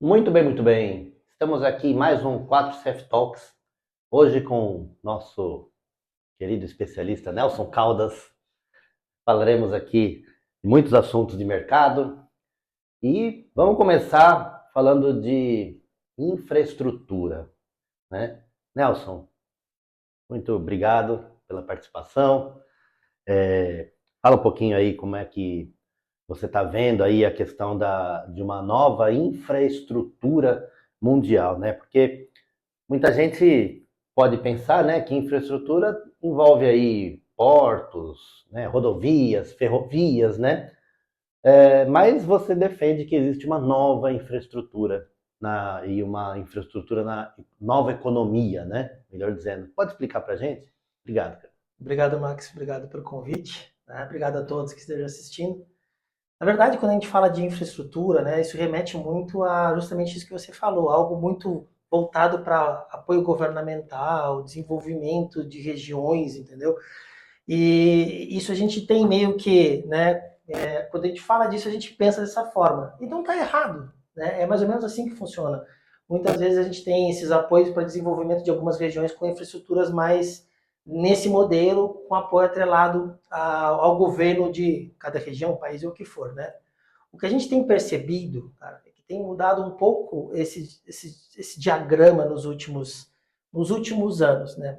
Muito bem, muito bem. Estamos aqui em mais um 4CF Talks, hoje com nosso querido especialista Nelson Caldas. Falaremos aqui de muitos assuntos de mercado e vamos começar falando de infraestrutura, né? Nelson, muito obrigado pela participação. Fala um pouquinho aí como é que você está vendo aí a questão de uma nova infraestrutura mundial, né? Porque muita gente pode pensar, né, que infraestrutura envolve aí portos, né, rodovias, ferrovias, né? Mas você defende que existe uma nova infraestrutura e uma infraestrutura na nova economia, né? Melhor dizendo. Pode explicar para a gente? Obrigado, cara. Obrigado, Max. Obrigado pelo convite. Né? Obrigado a todos que estejam assistindo. Na verdade, quando a gente fala de infraestrutura, né, isso remete muito a justamente isso que você falou, algo muito voltado para apoio governamental, desenvolvimento de regiões, entendeu? E isso a gente tem meio que, né, quando a gente fala disso, a gente pensa dessa forma. E não está errado, né? É mais ou menos assim que funciona. Muitas vezes a gente tem esses apoios para desenvolvimento de algumas regiões com infraestruturas mais nesse modelo, com apoio atrelado ao governo de cada região, país ou o que for, né? O que a gente tem percebido, cara, é que tem mudado um pouco esse diagrama nos últimos anos, né?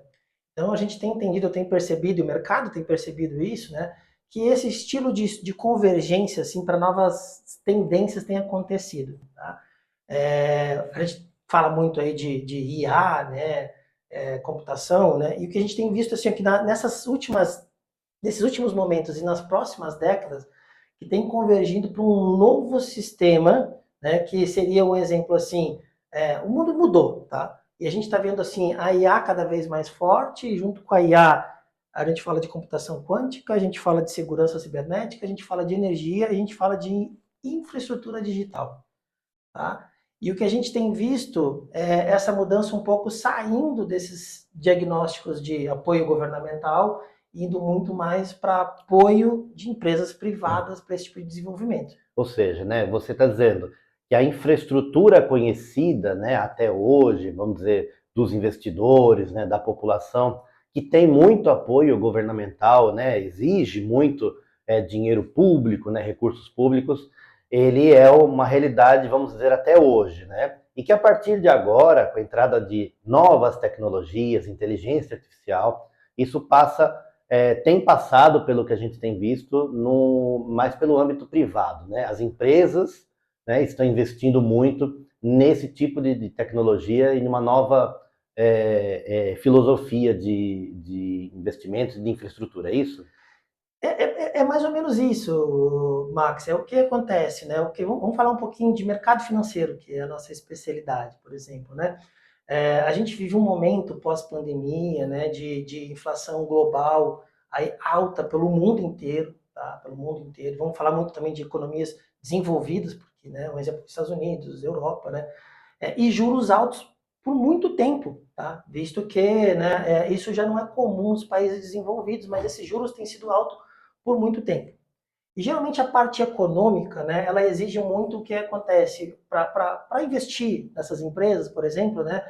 Então a gente tem entendido, eu tenho percebido, e o mercado tem percebido isso, né? Que esse estilo de convergência assim, para novas tendências tem acontecido. Tá? A gente fala muito aí de IA, né? Computação, né? E o que a gente tem visto assim, aqui nesses últimos momentos e nas próximas décadas, que tem convergindo para um novo sistema, né? Que seria um exemplo assim, o mundo mudou, tá? E a gente está vendo assim a IA cada vez mais forte, e junto com a IA a gente fala de computação quântica, a gente fala de segurança cibernética, a gente fala de energia, a gente fala de infraestrutura digital. Tá? E o que a gente tem visto é essa mudança um pouco saindo desses diagnósticos de apoio governamental, indo muito mais para apoio de empresas privadas para esse tipo de desenvolvimento. Ou seja, né, você está dizendo que a infraestrutura conhecida, né, até hoje, vamos dizer, dos investidores, né, da população, que tem muito apoio governamental, né, exige muito dinheiro público, né, recursos públicos, ele é uma realidade, vamos dizer, até hoje, né? E que a partir de agora, com a entrada de novas tecnologias, inteligência artificial, isso tem passado, pelo que a gente tem visto, mais pelo âmbito privado, né? As empresas, né, estão investindo muito nesse tipo de tecnologia e numa nova filosofia de investimentos e de infraestrutura, é isso? É mais ou menos isso, Max. É o que acontece, né? Vamos falar um pouquinho de mercado financeiro, que é a nossa especialidade, por exemplo, né? A gente vive um momento pós-pandemia, né, de inflação global aí, alta pelo mundo inteiro, tá? Pelo mundo inteiro. Vamos falar muito também de economias desenvolvidas, porque, né, um exemplo, Estados Unidos, Europa, né? E juros altos por muito tempo, tá? Visto que, né, isso já não é comum nos países desenvolvidos, mas esses juros têm sido altos por muito tempo. E geralmente a parte econômica, né, ela exige muito o que acontece para investir nessas empresas, por exemplo, né,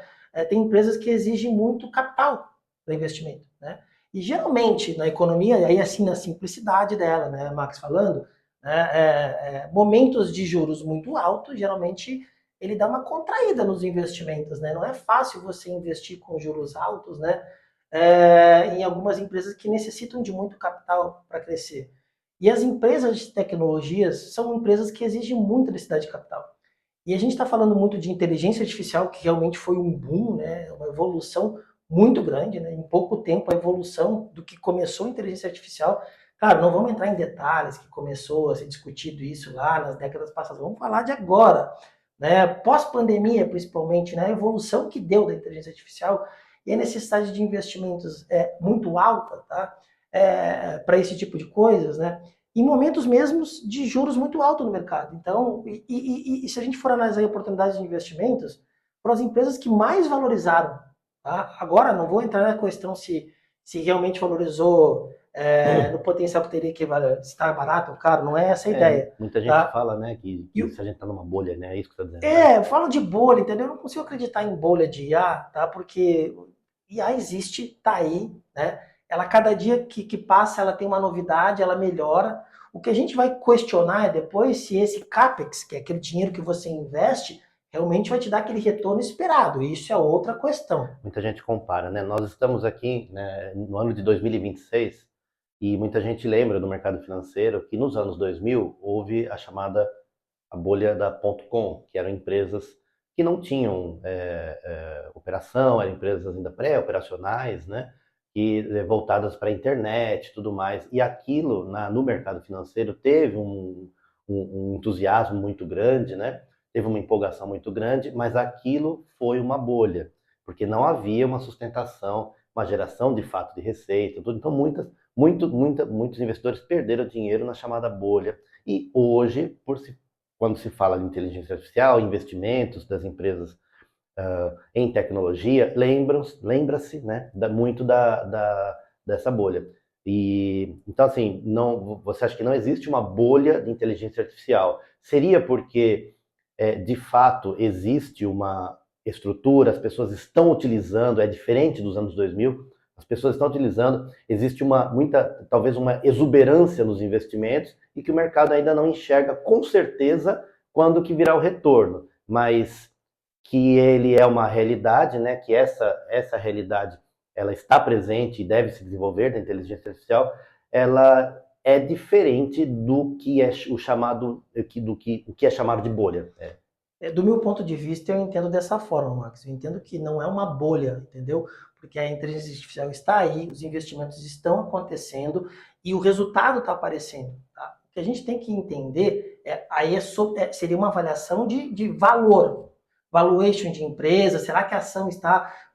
tem empresas que exigem muito capital para investimento, né? E geralmente na economia, e aí assim na simplicidade dela, né, Max falando, né, momentos de juros muito altos, geralmente ele dá uma contraída nos investimentos, né? Não é fácil você investir com juros altos, né? Em algumas empresas que necessitam de muito capital para crescer. E as empresas de tecnologias são empresas que exigem muita necessidade de capital. E a gente está falando muito de inteligência artificial, que realmente foi um boom, né? Uma evolução muito grande, né? Em pouco tempo, a evolução do que começou a inteligência artificial. Claro, não vamos entrar em detalhes que começou a ser discutido isso lá nas décadas passadas. Vamos falar de agora, né? Pós-pandemia, principalmente, né? A evolução que deu da inteligência artificial e a necessidade de investimentos muito alta, tá? Para esse tipo de coisas, né? Em momentos mesmos de juros muito altos no mercado. Então, e se a gente for analisar oportunidades de investimentos, foram as empresas que mais valorizaram. Tá? Agora, não vou entrar na questão se realmente valorizou no potencial que teria que estar barato ou caro, não é essa a ideia. Muita gente Tá? fala, né, que se a gente tá numa bolha, né? É isso que você tá dizendo, né? Eu falo de bolha, entendeu? Eu não consigo acreditar em bolha de IA, tá? Porque IA existe, tá aí, né? Ela, cada dia que passa, ela tem uma novidade, ela melhora. O que a gente vai questionar é depois se esse CAPEX, que é aquele dinheiro que você investe, realmente vai te dar aquele retorno esperado. Isso é outra questão. Muita gente compara, né? Nós estamos aqui, né, no ano de 2026 e muita gente lembra do mercado financeiro que nos anos 2000 houve a chamada a bolha da .com, que eram empresas que não tinham operação, eram empresas ainda pré-operacionais, né? E voltadas para a internet e tudo mais. E aquilo no mercado financeiro teve um entusiasmo muito grande, né? Teve uma empolgação muito grande, mas aquilo foi uma bolha, porque não havia uma sustentação, uma geração de fato de receita, tudo. Então muitos investidores perderam dinheiro na chamada bolha. E hoje, quando se fala de inteligência artificial, investimentos das empresas em tecnologia, lembra-se, né, muito dessa bolha. E então assim, você acha que não existe uma bolha de inteligência artificial? Seria porque de fato existe uma estrutura, as pessoas estão utilizando, é diferente dos anos 2000, as pessoas estão utilizando, existe talvez uma exuberância nos investimentos e que o mercado ainda não enxerga com certeza quando que virá o retorno, mas que ele é uma realidade, né? Que essa realidade ela está presente e deve se desenvolver da inteligência artificial, ela é diferente do que é o que é chamado de bolha. Do meu ponto de vista, eu entendo dessa forma, Max. Eu entendo que não é uma bolha, entendeu? Porque a inteligência artificial está aí, os investimentos estão acontecendo e o resultado está aparecendo. Tá? O que a gente tem que entender seria uma avaliação de valor, valuation de empresa. Será que a ação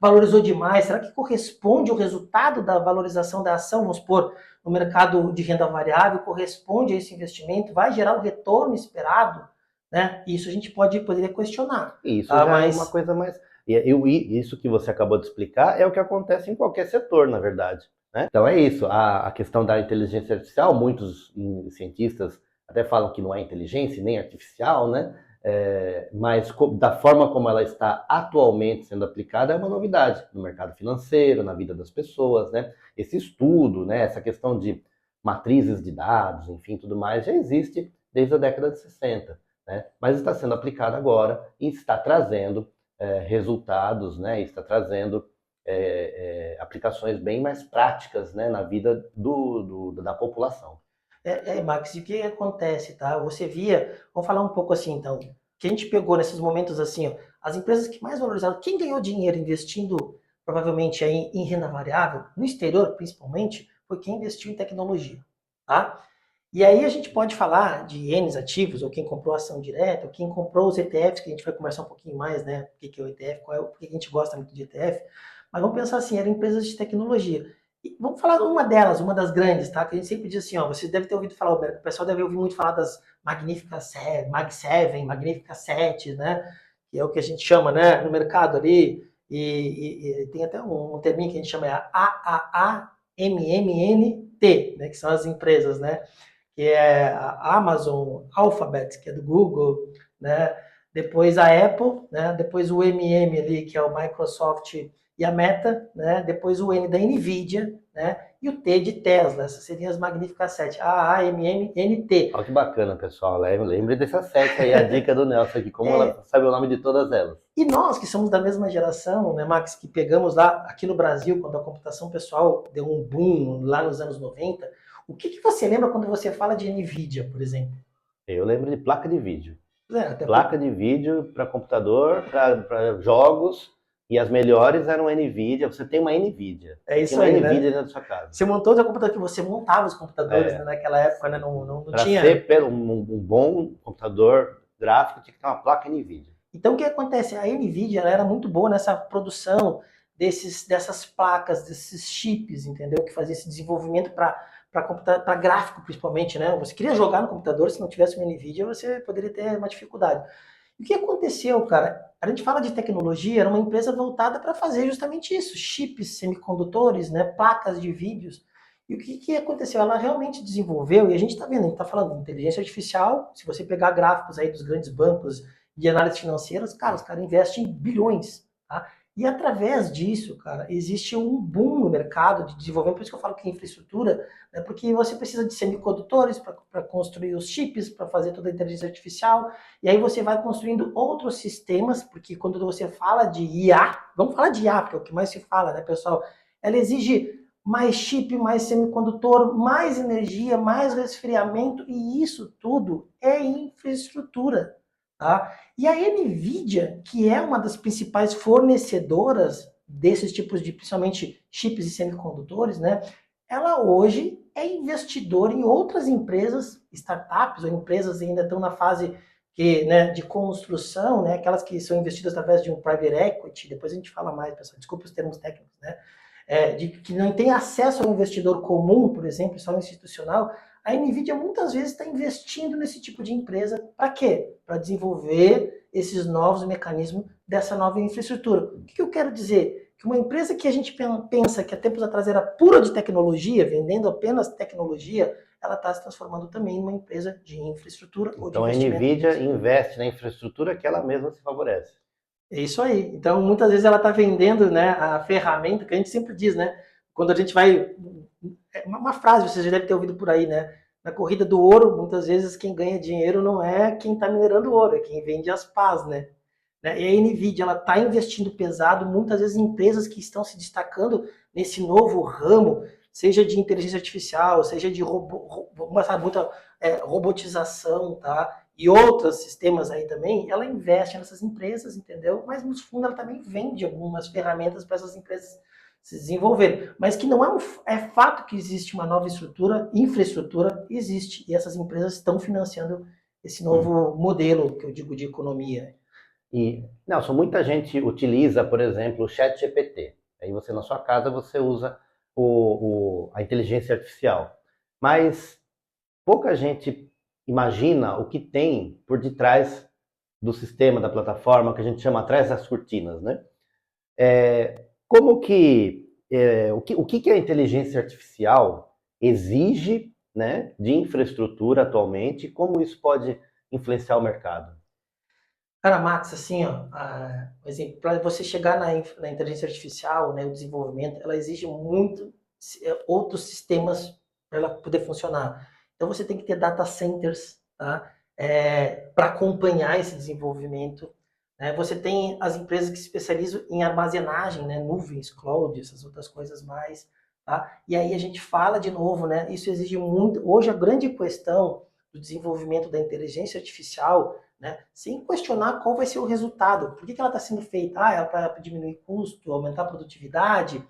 valorizou demais? Será que corresponde o resultado da valorização da ação, vamos supor, no mercado de renda variável, corresponde a esse investimento? Vai gerar o retorno esperado? Né? Isso a gente poderia questionar. E isso já é uma coisa mais. Isso que você acabou de explicar é o que acontece em qualquer setor, na verdade. Né? Então é isso. A questão da inteligência artificial, muitos cientistas até falam que não é inteligência nem artificial, né? Mas da forma como ela está atualmente sendo aplicada é uma novidade no mercado financeiro, na vida das pessoas, né? Esse estudo, né? Essa questão de matrizes de dados, enfim, tudo mais, já existe desde a década de 60. Né? Mas está sendo aplicado agora e está trazendo resultados, né? Está trazendo aplicações bem mais práticas, né? Na vida da população. Max, e o que acontece, tá? Você via, vamos falar um pouco assim, então, que a gente pegou nesses momentos assim, ó, as empresas que mais valorizaram, quem ganhou dinheiro investindo provavelmente aí em renda variável, no exterior principalmente, foi quem investiu em tecnologia, tá? E aí a gente pode falar de N ativos, ou quem comprou ação direta, ou quem comprou os ETFs, que a gente vai conversar um pouquinho mais, né? O que é o ETF, por que a gente gosta muito de ETF. Mas vamos pensar assim, eram empresas de tecnologia. E vamos falar de uma delas, uma das grandes, tá? Que a gente sempre diz assim, ó, você deve ter ouvido falar, o pessoal deve ouvir muito falar das Magníficas 7, Mag 7, Magníficas 7, né? Que é o que a gente chama, né, no mercado ali. E tem até um terminho que a gente chama AAAMMNT, né? Que são as empresas, né? Que é a Amazon, Alphabet, que é do Google, né? Depois a Apple, né? Depois o MM ali, que é o Microsoft e a Meta, né? Depois o N da Nvidia, né? E o T de Tesla. Essas seriam as magníficas 7. AAMMNT. Olha que bacana, pessoal. Lembre dessa 7 aí, a dica do Nelson aqui, como ela sabe o nome de todas elas. E nós, que somos da mesma geração, né, Max, que pegamos lá aqui no Brasil, quando a computação pessoal deu um boom lá nos anos 90, o que você lembra quando você fala de Nvidia, por exemplo? Eu lembro de placa de vídeo. Placa de vídeo para computador, para jogos, e as melhores eram Nvidia. Você tem uma Nvidia. É isso tem uma aí, Nvidia né? dentro da sua casa. Você montou o computador que você montava os computadores, né, naquela época, né? Não tinha. Para ser um bom computador gráfico, tinha que ter uma placa Nvidia. Então o que acontece? A Nvidia ela era muito boa nessa produção dessas placas, desses chips, entendeu? Que fazia esse desenvolvimento para gráfico, principalmente, né? Você queria jogar no computador, se não tivesse uma Nvidia, você poderia ter uma dificuldade. E o que aconteceu, cara? A gente fala de tecnologia, era uma empresa voltada para fazer justamente isso, chips, semicondutores, né? Placas de vídeos. E o que aconteceu? Ela realmente desenvolveu, e a gente está vendo, a gente está falando de inteligência artificial, se você pegar gráficos aí dos grandes bancos de análise financeiras, cara, os caras investem bilhões, tá? E através disso, cara, existe um boom no mercado de desenvolvimento, por isso que eu falo que é infraestrutura, né, porque você precisa de semicondutores para construir os chips, para fazer toda a inteligência artificial, e aí você vai construindo outros sistemas, porque quando você fala de IA, vamos falar de IA, porque é o que mais se fala, né, pessoal? Ela exige mais chip, mais semicondutor, mais energia, mais resfriamento, e isso tudo é infraestrutura. Tá? E a NVIDIA, que é uma das principais fornecedoras desses tipos de, principalmente, chips e semicondutores, né? Ela hoje é investidora em outras empresas, startups ou empresas que ainda estão na fase né, de construção, né? Aquelas que são investidas através de um private equity, depois a gente fala mais, pessoal, desculpa os termos técnicos, né? Que não tem acesso ao investidor comum, por exemplo, só institucional, a NVIDIA muitas vezes está investindo nesse tipo de empresa. Para quê? Para desenvolver esses novos mecanismos dessa nova infraestrutura. O que eu quero dizer? Que uma empresa que a gente pensa que há tempos atrás era pura de tecnologia, vendendo apenas tecnologia, ela está se transformando também em uma empresa de infraestrutura ou de Então a investimento. NVIDIA investe na infraestrutura que ela mesma se favorece. É isso aí. Então, muitas vezes ela está vendendo, né, a ferramenta que a gente sempre diz, né? Quando a gente vai. Uma frase você já deve ter ouvido por aí, né? Na corrida do ouro, muitas vezes quem ganha dinheiro não é quem está minerando ouro, é quem vende as pás, né? E a NVIDIA ela está investindo pesado, muitas vezes em empresas que estão se destacando nesse novo ramo, seja de inteligência artificial, seja de muita robotização, tá? E outros sistemas aí também, ela investe nessas empresas, entendeu? Mas no fundo ela também vende algumas ferramentas para essas empresas se desenvolverem. Mas que não é fato que existe uma nova estrutura, infraestrutura existe, e essas empresas estão financiando esse novo modelo que eu digo de economia. E, Nelson, muita gente utiliza, por exemplo, o ChatGPT. Aí você, na sua casa, você usa a inteligência artificial. Mas pouca gente imagina o que tem por detrás do sistema, da plataforma, que a gente chama atrás das cortinas, né? O que a inteligência artificial exige, né, de infraestrutura atualmente e como isso pode influenciar o mercado? Cara, Max, assim, ó, por exemplo, para você chegar na inteligência artificial, né, o desenvolvimento, ela exige muito outros sistemas para ela poder funcionar. Então você tem que ter data centers, tá? Para acompanhar esse desenvolvimento. Né? Você tem as empresas que se especializam em armazenagem, né, nuvens, cloud, essas outras coisas mais. Tá? E aí a gente fala de novo, né? Isso exige muito. Hoje a grande questão do desenvolvimento da inteligência artificial, né, sem questionar qual vai ser o resultado. Por que ela está sendo feita? É para diminuir custo, aumentar a produtividade?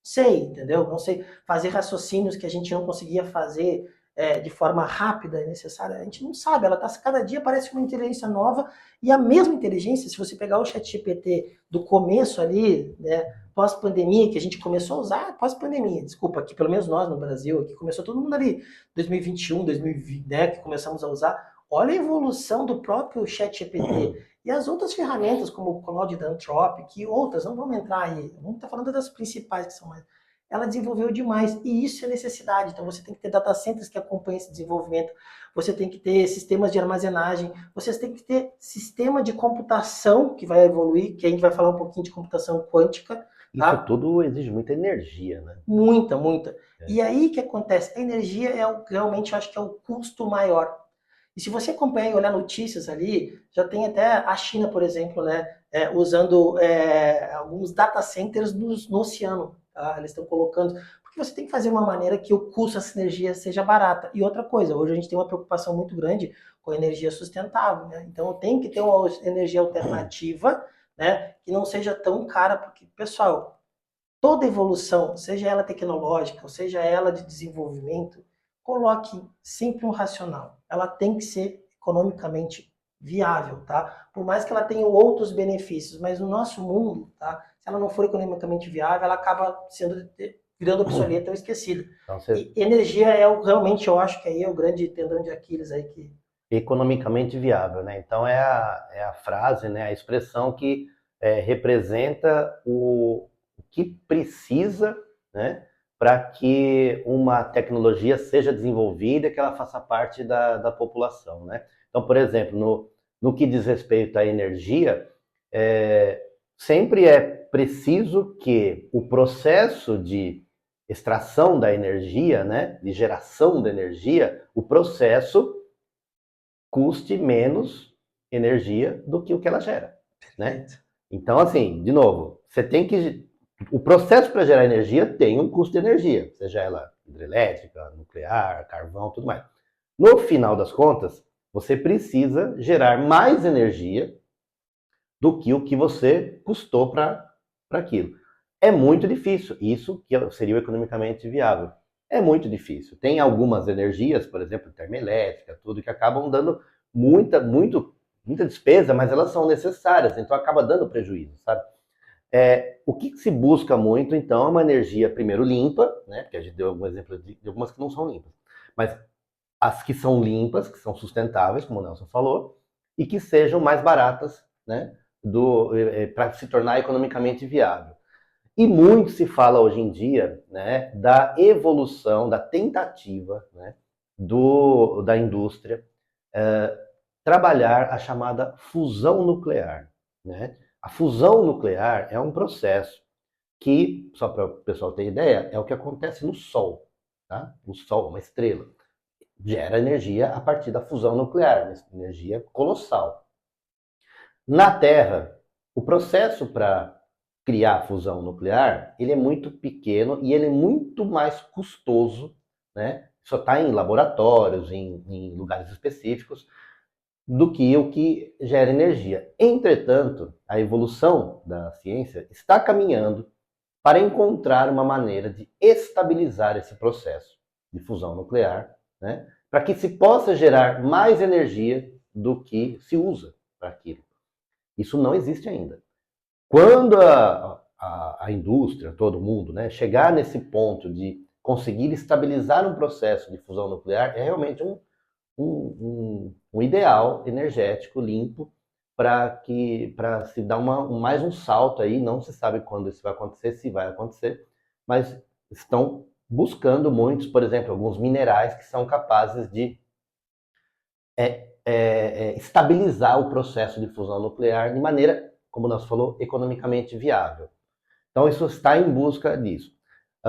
Sei, entendeu? Não sei. Fazer raciocínios que a gente não conseguia fazer de forma rápida e necessária. A gente não sabe. Ela tá, cada dia aparece uma inteligência nova e a mesma inteligência, se você pegar o ChatGPT do começo ali, né, pós-pandemia, que a gente começou a usar, pós-pandemia, desculpa, aqui pelo menos nós no Brasil, aqui começou todo mundo ali, 2021, 2020, né, que começamos a usar. Olha a evolução do próprio ChatGPT e as outras ferramentas, como o Claude da Anthropic e outras, não vamos entrar aí, vamos estar falando das principais que são mais. Ela desenvolveu demais e isso é necessidade. Então você tem que ter data centers que acompanhem esse desenvolvimento, você tem que ter sistemas de armazenagem, você tem que ter sistema de computação que vai evoluir, que a gente vai falar um pouquinho de computação quântica. Isso Tá? tudo exige muita energia, né? Muita, muita. E aí o que acontece? A energia realmente eu acho que é o custo maior. E se você acompanhar e olhar notícias ali, já tem até a China, por exemplo, né, usando alguns data centers no oceano. Tá? Eles estão colocando. Porque você tem que fazer uma maneira que o custo dessa energia seja barata. E outra coisa, hoje a gente tem uma preocupação muito grande com a energia sustentável. Né? Então tem que ter uma energia alternativa, né, que não seja tão cara, porque, pessoal, toda evolução, seja ela tecnológica, ou seja ela de desenvolvimento, coloque sempre um racional. Ela tem que ser economicamente viável, tá? Por mais que ela tenha outros benefícios, mas no nosso mundo, tá? Se ela não for economicamente viável, ela acaba virando obsoleta ou esquecida. Então, E energia realmente, eu acho que aí é o grande tendão de Aquiles aí que economicamente viável, né? Então é a frase, né, a expressão que representa o que precisa, né, para que uma tecnologia seja desenvolvida e que ela faça parte da população, né? Então, por exemplo, no que diz respeito à energia, sempre é preciso que o processo de extração da energia, né, de geração da energia, o processo custe menos energia do que o que ela gera, né? Então, assim, de novo, você tem que... O processo para gerar energia tem um custo de energia, seja ela hidrelétrica, nuclear, carvão, tudo mais. No final das contas, você precisa gerar mais energia do que o que você custou para aquilo. É muito difícil, isso que seria o economicamente viável. É muito difícil. Tem algumas energias, por exemplo, termoelétrica, tudo, que acabam dando muita despesa, mas elas são necessárias, então acaba dando prejuízo, sabe? O que se busca muito, então, é uma energia, primeiro, limpa, né? Porque a gente deu algum exemplo de algumas que não são limpas. Mas as que são limpas, que são sustentáveis, como o Nelson falou, e que sejam mais baratas, né? Para se tornar economicamente viável. E muito se fala hoje em dia, né, da evolução, da tentativa, né, da indústria trabalhar a chamada fusão nuclear, né? A fusão nuclear é um processo que, só para o pessoal ter ideia, é o que acontece no Sol, tá? O Sol, uma estrela, gera energia a partir da fusão nuclear, uma energia colossal. Na Terra, o processo para criar a fusão nuclear, ele é muito pequeno e ele é muito mais custoso, né? Só está em laboratórios, em lugares específicos, do que o que gera energia. Entretanto, a evolução da ciência está caminhando para encontrar uma maneira de estabilizar esse processo de fusão nuclear, né? Para que se possa gerar mais energia do que se usa para aquilo. Isso não existe ainda. Quando a indústria, todo mundo, né, chegar nesse ponto de conseguir estabilizar um processo de fusão nuclear, é realmente um ideal energético limpo para se dar mais um salto aí. Não se sabe quando isso vai acontecer, se vai acontecer, mas estão buscando muitos, por exemplo, alguns minerais que são capazes de estabilizar o processo de fusão nuclear de maneira, como nós falou, economicamente viável. Então isso está em busca disso.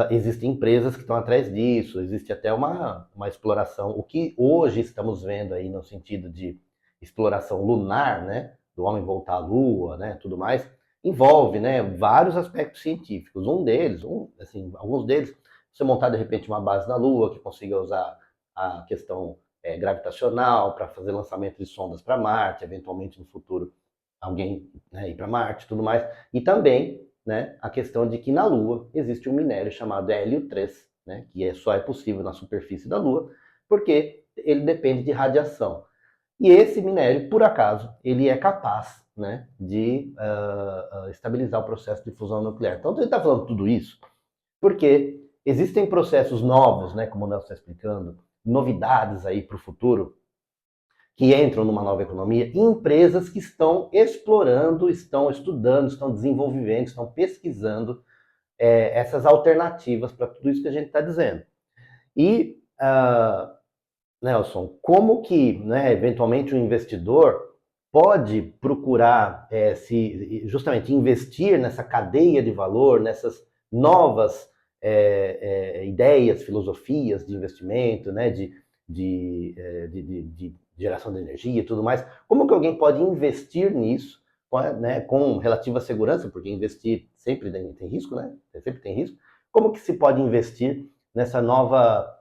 Existem empresas que estão atrás disso, existe até uma exploração. O que hoje estamos vendo aí no sentido de exploração lunar, né, do homem voltar à Lua, né, tudo mais, envolve, né, vários aspectos científicos. Alguns deles, você montar de repente uma base na Lua que consiga usar a questão gravitacional para fazer lançamento de sondas para Marte, eventualmente no futuro alguém, né, ir para Marte, tudo mais, e também, né, a questão de que na Lua existe um minério chamado hélio-3, né, que só é possível na superfície da Lua, porque ele depende de radiação. E esse minério, por acaso, ele é capaz, né, de estabilizar o processo de fusão nuclear. Então, a gente está falando tudo isso porque existem processos novos, né, como o Nelson está explicando, novidades aí para o futuro, que entram numa nova economia, e empresas que estão explorando, estão estudando, estão desenvolvendo, estão pesquisando essas alternativas para tudo isso que a gente está dizendo. E, Nelson, como que, né, eventualmente, o investidor pode procurar justamente investir nessa cadeia de valor, nessas novas ideias, filosofias de investimento, né, de geração de energia e tudo mais? Como que alguém pode investir nisso, né, com relativa segurança, porque investir sempre tem risco, né? Sempre tem risco. Como que se pode investir nessa nova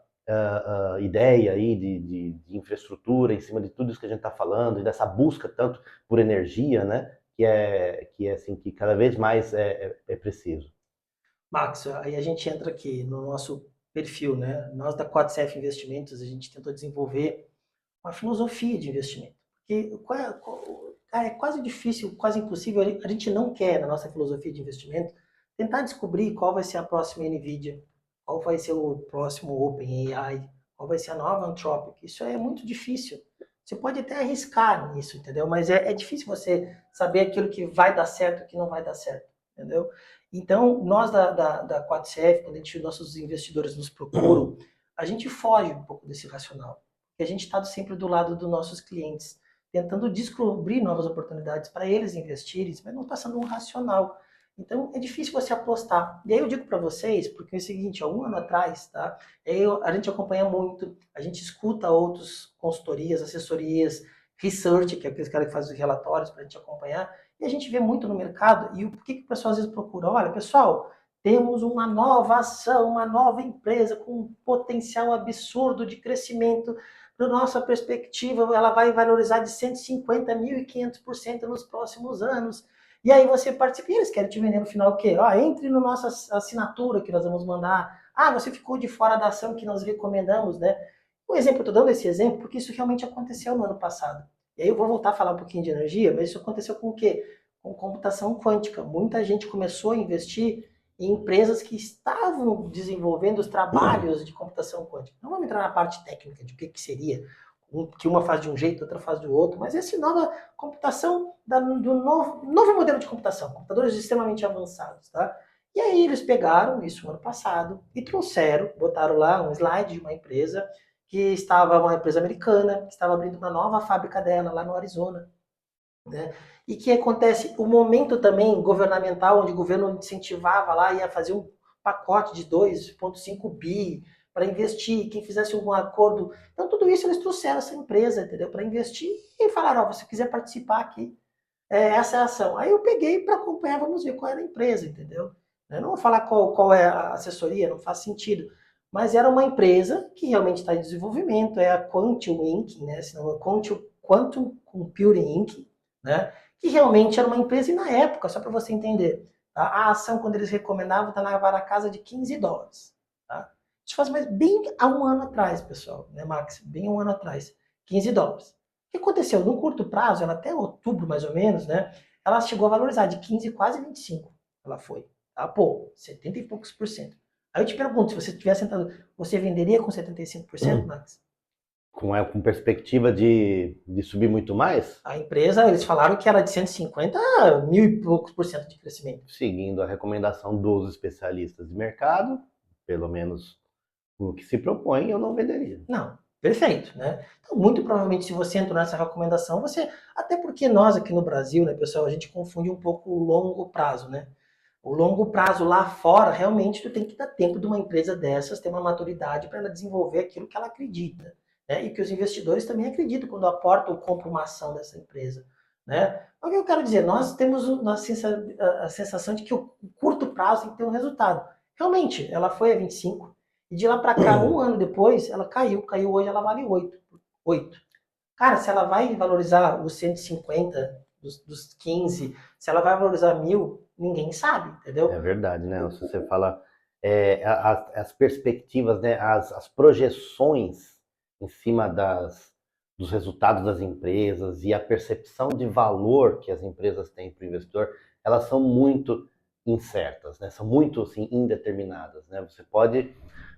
ideia aí de infraestrutura em cima de tudo isso que a gente está falando, e dessa busca tanto por energia, né? Que é assim, que cada vez mais é preciso. Max, aí a gente entra aqui no nosso perfil, né? Nós da 4CF Investimentos, a gente tentou desenvolver uma filosofia de investimento. Porque é quase difícil, quase impossível, a gente não quer, na nossa filosofia de investimento, tentar descobrir qual vai ser a próxima NVIDIA, qual vai ser o próximo OpenAI, qual vai ser a nova Anthropic. Isso é muito difícil. Você pode até arriscar nisso, entendeu? Mas é difícil você saber aquilo que vai dar certo e que não vai dar certo, entendeu? Então, nós da 4CF, quando nossos investidores nos procuram, a gente foge um pouco desse racional. Porque a gente está sempre do lado dos nossos clientes, tentando descobrir novas oportunidades para eles investirem, mas não passando um racional. Então, é difícil você apostar. E aí eu digo para vocês, porque é o seguinte, há um ano atrás, tá? A gente acompanha muito, a gente escuta outros consultorias, assessorias, research, que é aqueles caras que fazem os relatórios para a gente acompanhar, e a gente vê muito no mercado, e o que o pessoal às vezes procura? Olha, pessoal, temos uma nova ação, uma nova empresa com um potencial absurdo de crescimento. Na nossa perspectiva, ela vai valorizar de 150 mil e 500% nos próximos anos. E aí você participa, e eles querem te vender no final o quê? Entre no nossa assinatura que nós vamos mandar. Ah, você ficou de fora da ação que nós recomendamos, né? O exemplo, eu estou dando esse exemplo porque isso realmente aconteceu no ano passado. E aí eu vou voltar a falar um pouquinho de energia, mas isso aconteceu com o quê? Com computação quântica. Muita gente começou a investir em empresas que estavam desenvolvendo os trabalhos de computação quântica. Não vamos entrar na parte técnica de o que seria, que uma faz de um jeito, outra faz do outro, mas essa nova computação, do novo modelo de computação, computadores extremamente avançados, tá? E aí eles pegaram isso no ano passado e trouxeram, botaram lá um slide de uma empresa que estava, uma empresa americana, que estava abrindo uma nova fábrica dela lá no Arizona, né? E que acontece o momento também governamental, onde o governo incentivava lá, ia fazer um pacote de 2,5 bi para investir, quem fizesse algum acordo. Então, tudo isso eles trouxeram essa empresa, entendeu? Para investir e falaram, ó, se quiser participar aqui, essa é a ação. Aí eu peguei para acompanhar, vamos ver qual era a empresa, entendeu? Eu não vou falar qual é a assessoria, não faz sentido. Mas era uma empresa que realmente está em desenvolvimento, é a Quantum Inc., né? Senão, Quantum Computing Inc., né? Que realmente era uma empresa, e na época, só para você entender, tá? A ação, quando eles recomendavam, estava na casa de $15. Tá? Isso faz mais bem há um ano atrás, pessoal, né, Max? Bem há um ano atrás. $15. O que aconteceu? No curto prazo, ela até outubro mais ou menos, né? Ela chegou a valorizar de 15, quase 25. Ela foi. Tá? Pô, 70 e poucos por cento. Aí eu te pergunto, se você tivesse sentado, você venderia com 75%, Max? Com perspectiva de subir muito mais, A empresa, eles falaram que era de 150 a mil e poucos por cento de crescimento. seguindo a recomendação dos especialistas de mercado, pelo menos o que se propõe, eu não venderia. Não, perfeito, né? Então, muito provavelmente, se você entrou nessa recomendação, você. Até porque nós aqui no Brasil, né, pessoal, a gente confunde um pouco o longo prazo, né? O longo prazo lá fora, realmente, tu tem que dar tempo de uma empresa dessas ter uma maturidade para ela desenvolver aquilo que ela acredita, né? E que os investidores também acreditam quando aportam ou compram uma ação dessa empresa, né? O que eu quero dizer, nós temos a sensação de que o curto prazo tem que ter um resultado. Realmente, ela foi a 25, e de lá para cá, um ano depois, ela caiu hoje, ela vale 8. 8. Cara, se ela vai valorizar os 150 dos 15, se ela vai valorizar 1.000, ninguém sabe, entendeu? É verdade, né? Se você fala as perspectivas, né? As projeções em cima dos resultados das empresas e a percepção de valor que as empresas têm para o investidor, elas são muito incertas, né? São muito assim, indeterminadas, né? Você pode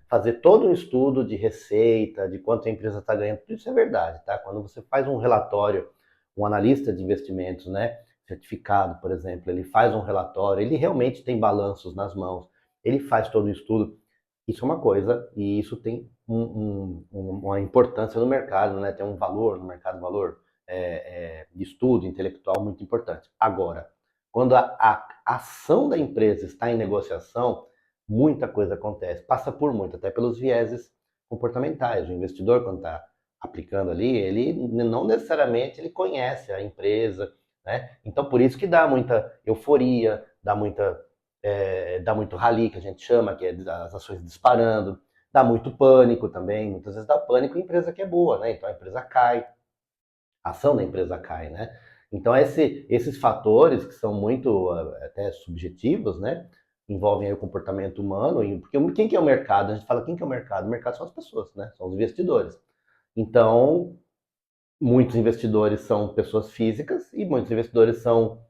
fazer todo um estudo de receita, de quanto a empresa está ganhando, tudo isso é verdade, tá? Quando você faz um relatório, um analista de investimentos, né? Certificado, por exemplo, ele faz um relatório, ele realmente tem balanços nas mãos, ele faz todo o estudo. Isso é uma coisa, e isso tem uma importância no mercado, né? Tem um valor no mercado, um valor de estudo intelectual muito importante. Agora, quando a ação da empresa está em negociação, muita coisa acontece, passa por muito, até pelos vieses comportamentais. O investidor, quando está aplicando ali, ele não necessariamente ele conhece a empresa, né? Então, por isso que dá muita euforia, dá muito rally, que a gente chama, que é as ações disparando, dá muito pânico também, muitas vezes dá pânico em empresa que é boa, né? Então a empresa cai, a ação da empresa cai, né? Então esses fatores que são muito até subjetivos, né? Envolvem aí o comportamento humano, porque quem que é o mercado? A gente fala quem que é o mercado? O mercado são as pessoas, né? São os investidores. Então, muitos investidores são pessoas físicas e muitos investidores são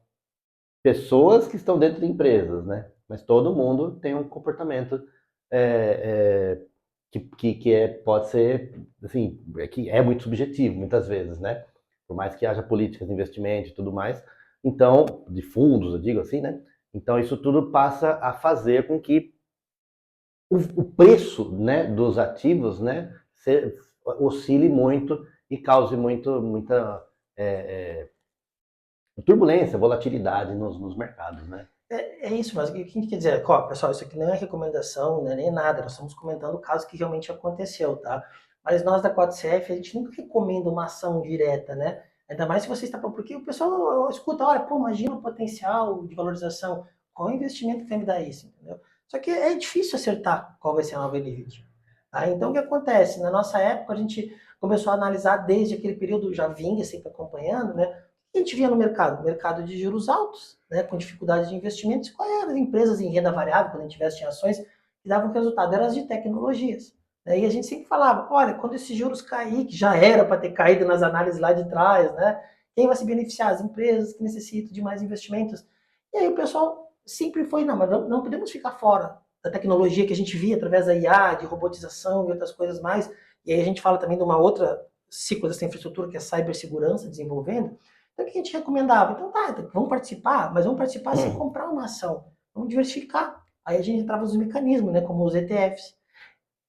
pessoas que estão dentro de empresas, né? Mas todo mundo tem um comportamento pode ser, assim, que é muito subjetivo muitas vezes, né? Por mais que haja políticas de investimento e tudo mais, então, de fundos, eu digo assim, né? Então, isso tudo passa a fazer com que o preço, né, dos ativos, né, oscile muito e cause muita turbulência, volatilidade nos mercados, né? É isso, mas o que a gente quer dizer? Ó, pessoal, isso aqui não é recomendação, não é nem nada, nós estamos comentando o caso que realmente aconteceu, tá? Mas nós da 4CF, a gente nunca recomenda uma ação direta, né? Ainda mais se você está... Porque o pessoal escuta, olha, pô, imagina o potencial de valorização, qual é o investimento que vai me dar isso, entendeu? Só que é difícil acertar qual vai ser a nova Nvidia. Tá? Então, o que acontece? Na nossa época, a gente começou a analisar desde aquele período, já vinha sempre acompanhando, né? A gente via no mercado? Mercado de juros altos, né, com dificuldade de investimentos. Quais eram as empresas em renda variável, quando a gente investe em ações, que davam resultado? Eram as de tecnologias. Né? E a gente sempre falava, olha, quando esses juros cair, que já era para ter caído nas análises lá de trás, né, quem vai se beneficiar? As empresas que necessitam de mais investimentos. E aí o pessoal sempre foi, não, mas não podemos ficar fora da tecnologia que a gente via através da IA, de robotização e outras coisas mais. E aí a gente fala também de uma outra ciclo dessa infraestrutura, que é a cibersegurança desenvolvendo. Então, o que a gente recomendava? Então, tá, vamos participar, mas vamos participar sem comprar uma ação. Vamos diversificar. Aí a gente entrava nos mecanismos, né, como os ETFs.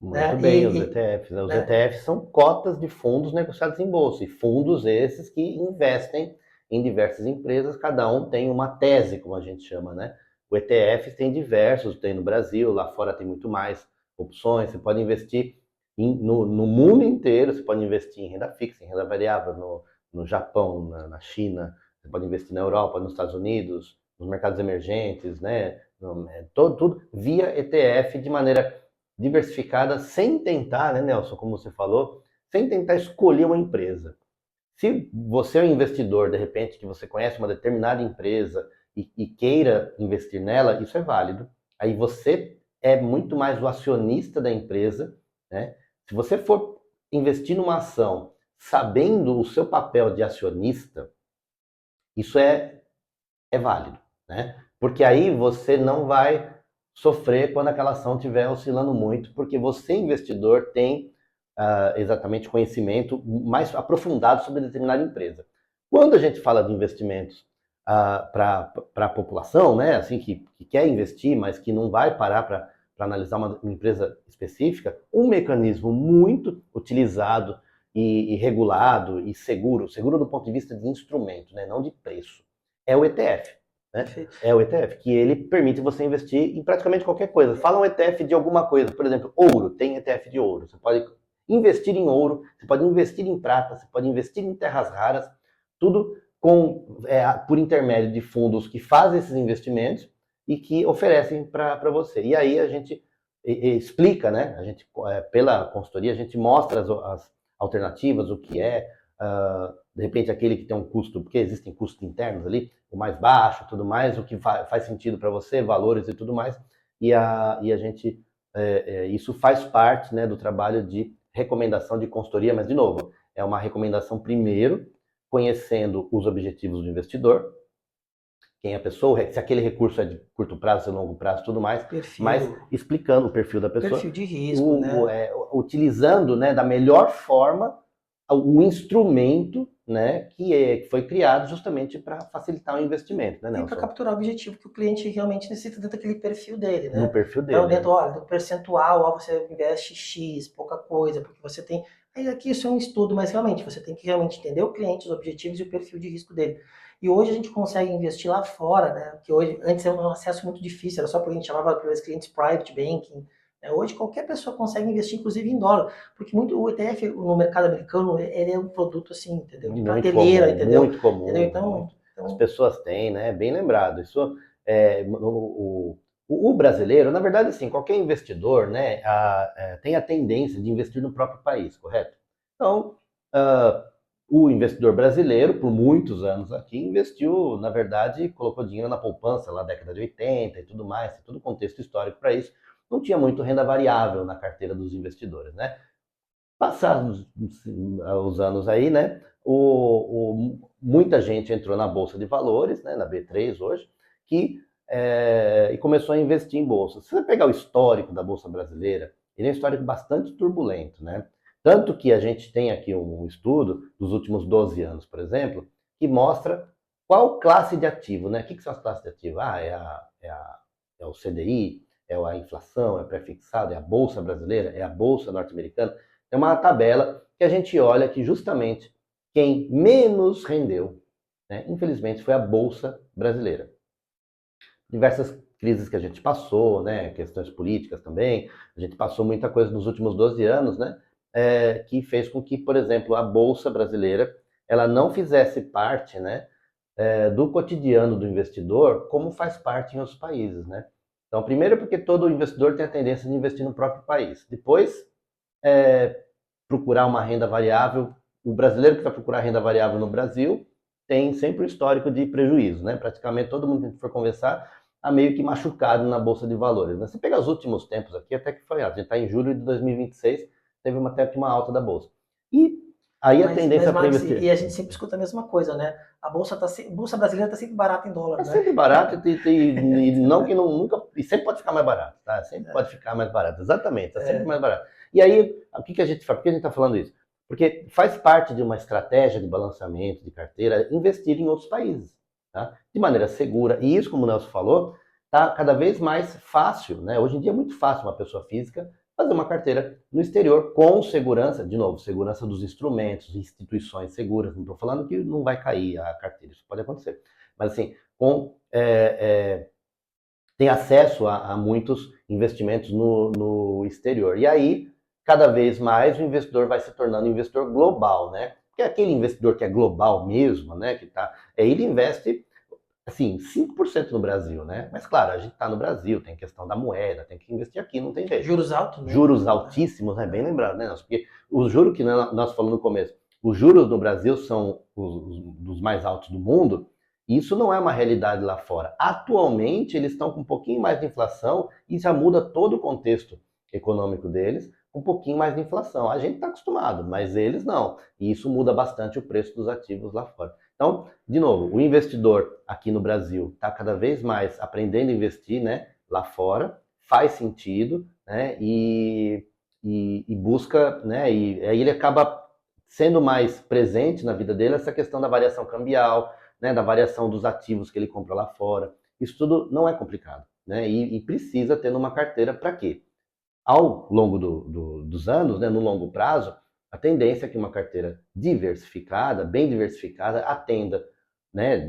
Muito Né, bem, os ETFs. Né? Os né, ETFs são cotas de fundos negociados em bolsa, e fundos esses que investem em diversas empresas, cada um tem uma tese, como a gente chama, né? O ETF tem diversos, tem no Brasil, lá fora tem muito mais opções, você pode investir no mundo inteiro, você pode investir em renda fixa, em renda variável, no Japão, na China, você pode investir na Europa, nos Estados Unidos, nos mercados emergentes, né? Tudo via ETF de maneira diversificada, sem tentar, né, Nelson, como você falou, sem tentar escolher uma empresa. Se você é um investidor, de repente, que você conhece uma determinada empresa e queira investir nela, isso é válido. Aí você é muito mais o acionista da empresa, né? Se você for investir numa ação sabendo o seu papel de acionista, isso é válido, né? Porque aí você não vai sofrer quando aquela ação estiver oscilando muito, porque você, investidor, tem exatamente conhecimento mais aprofundado sobre determinada empresa. Quando a gente fala de investimentos para a população, né, assim, que quer investir, mas que não vai parar para analisar uma empresa específica, um mecanismo muito utilizado e regulado e seguro do ponto de vista de instrumento, né, não de preço, é o ETF. Né? É o ETF, que ele permite você investir em praticamente qualquer coisa. Fala um ETF de alguma coisa, por exemplo, ouro, tem ETF de ouro. Você pode investir em ouro, você pode investir em prata, você pode investir em terras raras, tudo por intermédio de fundos que fazem esses investimentos e que oferecem para você. E aí a gente explica, né? A gente, pela consultoria, a gente mostra as alternativas, o que é, de repente aquele que tem um custo, porque existem custos internos ali, o mais baixo, tudo mais, o que faz sentido para você, valores e tudo mais, e a gente, isso faz parte, né, do trabalho de recomendação de consultoria, mas de novo, é uma recomendação primeiro, conhecendo os objetivos do investidor, quem é a pessoa, se aquele recurso é de curto prazo, de longo prazo, tudo mais, mas explicando o perfil da pessoa, perfil de risco, né? Utilizando, né, da melhor forma o instrumento, né, que foi criado justamente para facilitar o investimento, né, Nelson? E para capturar o objetivo que o cliente realmente necessita dentro daquele perfil dele, né? No perfil dele. Então, dentro, olha, do percentual, ó, você investe X, pouca coisa, porque você tem... Aí aqui isso é um estudo, mas realmente, você tem que realmente entender o cliente, os objetivos e o perfil de risco dele. E hoje a gente consegue investir lá fora, né? Porque hoje, antes era um acesso muito difícil, era só porque a gente chamava para os clientes private banking. Hoje qualquer pessoa consegue investir, inclusive em dólar, porque muito o ETF no mercado americano, ele é um produto assim, entendeu? De prateleira, entendeu? Muito comum. Entendeu? Então, as pessoas têm, né? Bem lembrado. Isso o brasileiro, na verdade, assim, qualquer investidor, né, tem a tendência de investir no próprio país, correto? Então, o investidor brasileiro, por muitos anos aqui, investiu, na verdade, colocou dinheiro na poupança lá na década de 80 e tudo mais, tem todo o contexto histórico para isso. Não tinha muito renda variável na carteira dos investidores, né? Passados os anos aí, né, muita gente entrou na Bolsa de Valores, né, na B3 hoje, e começou a investir em bolsa. Se você pegar o histórico da Bolsa Brasileira, ele é um histórico bastante turbulento, né? Tanto que a gente tem aqui um estudo dos últimos 12 anos, por exemplo, que mostra qual classe de ativo, né? O que são as classes de ativo? É o CDI, é a inflação, é pré-fixado, é a Bolsa Brasileira, é a Bolsa Norte-Americana. É uma tabela que a gente olha que justamente quem menos rendeu, né, infelizmente, foi a Bolsa Brasileira. Diversas crises que a gente passou, né, questões políticas também, a gente passou muita coisa nos últimos 12 anos, né, que fez com que, por exemplo, a Bolsa Brasileira ela não fizesse parte, né, do cotidiano do investidor, como faz parte em outros países, né? Então, primeiro porque todo investidor tem a tendência de investir no próprio país. Depois, procurar uma renda variável. O brasileiro que vai procurar renda variável no Brasil tem sempre um histórico de prejuízo, né? Praticamente todo mundo que a gente for conversar está meio que machucado na Bolsa de Valores, né? Você pega os últimos tempos aqui, até que foi, a gente está em julho de 2026, teve até uma alta da Bolsa. E aí a tendência para investir... E a gente sempre escuta a mesma coisa, né? A Bolsa brasileira está sempre barata em dólar, É né? sempre barato e não que nunca... E sempre pode ficar mais barato, tá? Sempre pode ficar mais barato, exatamente, tá sempre mais barato. E aí, o que a gente faz? Por que a gente está falando isso? Porque faz parte de uma estratégia de balanceamento de carteira investir em outros países, tá? De maneira segura. E isso, como o Nelson falou, está cada vez mais fácil, né? Hoje em dia é muito fácil uma pessoa física fazer uma carteira no exterior com segurança, de novo, segurança dos instrumentos, instituições seguras. Não estou falando que não vai cair a carteira, isso pode acontecer. Mas assim, tem acesso a muitos investimentos no exterior. E aí, cada vez mais, o investidor vai se tornando um investidor global, né? Porque aquele investidor que é global mesmo, né? Ele investe, assim, 5% no Brasil, né? Mas claro, a gente está no Brasil, tem questão da moeda, tem que investir aqui, não tem jeito. Juros altos, né? Juros altíssimos, né? Bem lembrado, né, Nelson? Porque os juros que nós falamos no começo, os juros no Brasil são dos mais altos do mundo. Isso não é uma realidade lá fora. Atualmente, eles estão com um pouquinho mais de inflação e já muda todo o contexto econômico deles, com um pouquinho mais de inflação. A gente está acostumado, mas eles não. E isso muda bastante o preço dos ativos lá fora. Então, de novo, o investidor aqui no Brasil está cada vez mais aprendendo a investir, né, lá fora, faz sentido, né, e busca, né, e aí ele acaba sendo mais presente na vida dele essa questão da variação cambial, né, da variação dos ativos que ele compra lá fora. Isso tudo não é complicado, né, e precisa ter numa carteira para quê? Ao longo dos anos, né, no longo prazo, a tendência é que uma carteira diversificada, bem diversificada, atenda, né,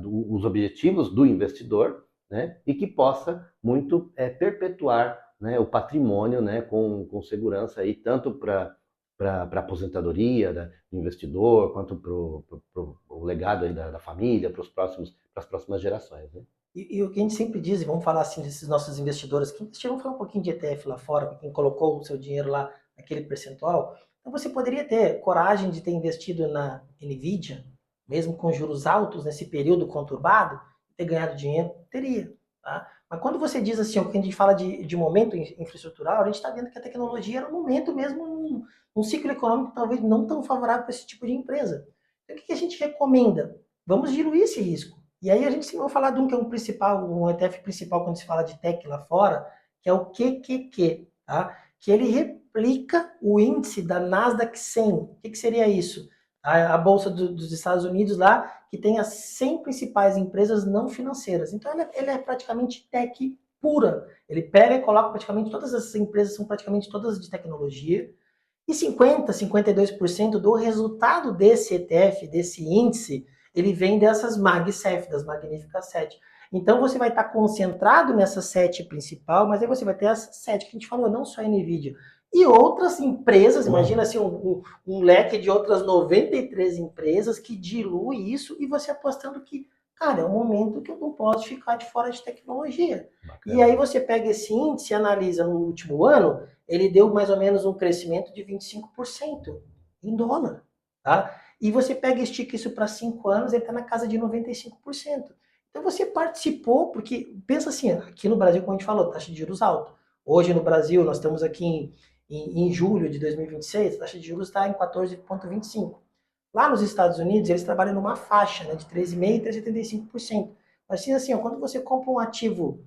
os objetivos do investidor, né, e que possa muito perpetuar, né, o patrimônio, né, com segurança aí, tanto para a aposentadoria do investidor, quanto para o legado aí da família, para as próximas gerações. Né? E o que a gente sempre diz, e vamos falar assim desses nossos investidores que investiram, vamos falar um pouquinho de ETF lá fora, para quem colocou o seu dinheiro lá naquele percentual. Então você poderia ter coragem de ter investido na Nvidia, mesmo com juros altos nesse período conturbado, ter ganhado dinheiro? Teria. Tá? Mas quando você diz assim, o que a gente fala de momento infraestrutural, a gente está vendo que a tecnologia era um momento mesmo, um ciclo econômico talvez não tão favorável para esse tipo de empresa. Então o que a gente recomenda? Vamos diluir esse risco. E aí a gente vai falar de um que é um ETF principal quando se fala de tech lá fora, que é o QQQ, tá? Que ele replica o índice da Nasdaq 100. O que seria isso? A bolsa dos Estados Unidos lá, que tem as 100 principais empresas não financeiras. Então ele é praticamente tech pura. Ele pega e coloca praticamente todas essas empresas, são praticamente todas de tecnologia. E 52% do resultado desse ETF, desse índice, ele vem dessas MagSef, das Magníficas 7. Então você vai estar concentrado nessa 7 principal, mas aí você vai ter as 7 que a gente falou, não só a NVIDIA. E outras empresas, imagina assim, um leque de outras 93 empresas que dilui isso e você apostando que, cara, é um momento que eu não posso ficar de fora de tecnologia. Bacana. E aí você pega esse índice e analisa no último ano, ele deu mais ou menos um crescimento de 25% em dólar, tá? E você pega e estica isso para 5 anos, ele está na casa de 95%. Então você participou, porque pensa assim, aqui no Brasil, como a gente falou, taxa de juros alta. Hoje no Brasil, nós estamos aqui em julho de 2026, a taxa de juros está em 14,25%. Lá nos Estados Unidos, eles trabalham numa faixa, né, de 13,5% e 3,75%. Mas assim, ó, quando você compra um ativo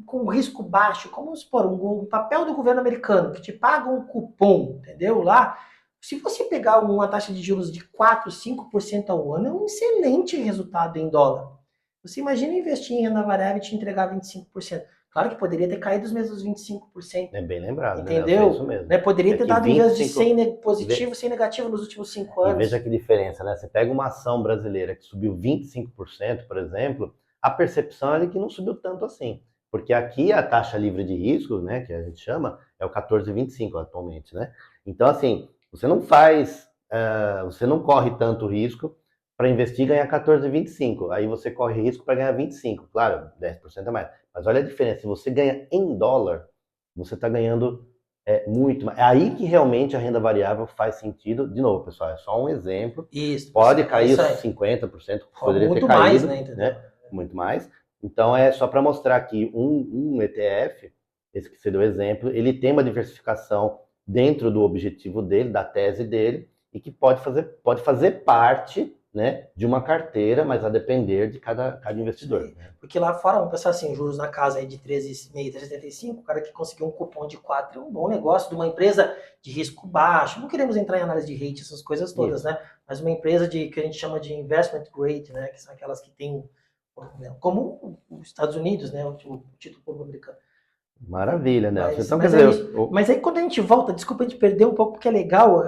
com risco baixo, como vamos supor, um papel do governo americano, que te paga um cupom, entendeu? Lá, Se você pegar uma taxa de juros de 4, 5% ao ano, é um excelente resultado em dólar. Você imagina investir em renda variável e te entregar 25%. Claro que poderia ter caído os mesmos 25%. É bem lembrado, né, Nelson? É isso Entendeu? mesmo. Né? Poderia É ter que dado, em vez de 25... 100 positivo, 100 negativo nos últimos 5 E anos. veja que diferença, né? Você pega uma ação brasileira que subiu 25%, por exemplo, a percepção é de que não subiu tanto assim. Porque aqui a taxa livre de risco, né, que a gente chama, é o 14,25 atualmente, né? Então, assim, você não faz, você não corre tanto risco para investir e ganhar 14,25. Aí você corre risco para ganhar 25, claro, 10% a mais. Mas olha a diferença, se você ganha em dólar, você está ganhando muito mais. É aí que realmente a renda variável faz sentido. De novo, pessoal, é só um exemplo. Isso, Pode cair isso os aí. 50%, poderia ter Muito caído, mais, né? Entendeu? né? Muito mais. Então, é só para mostrar que um ETF, esse que você deu exemplo, ele tem uma diversificação dentro do objetivo dele, da tese dele, e que pode fazer parte, né, de uma carteira, mas a depender de cada investidor. Né? Porque lá fora, vamos pensar assim, juros na casa aí de 13,5, 13,75, o cara que conseguiu um cupom de 4 é um bom negócio de uma empresa de risco baixo. Não queremos entrar em análise de rate, essas coisas todas, né? Mas uma empresa que a gente chama de investment grade, né? Que são aquelas que têm, como os Estados Unidos, né? O título público americano. Maravilha, Nelson. Então, quer Mas é dizer, isso. Mas aí quando a gente volta, desculpa a gente perder um pouco, porque é legal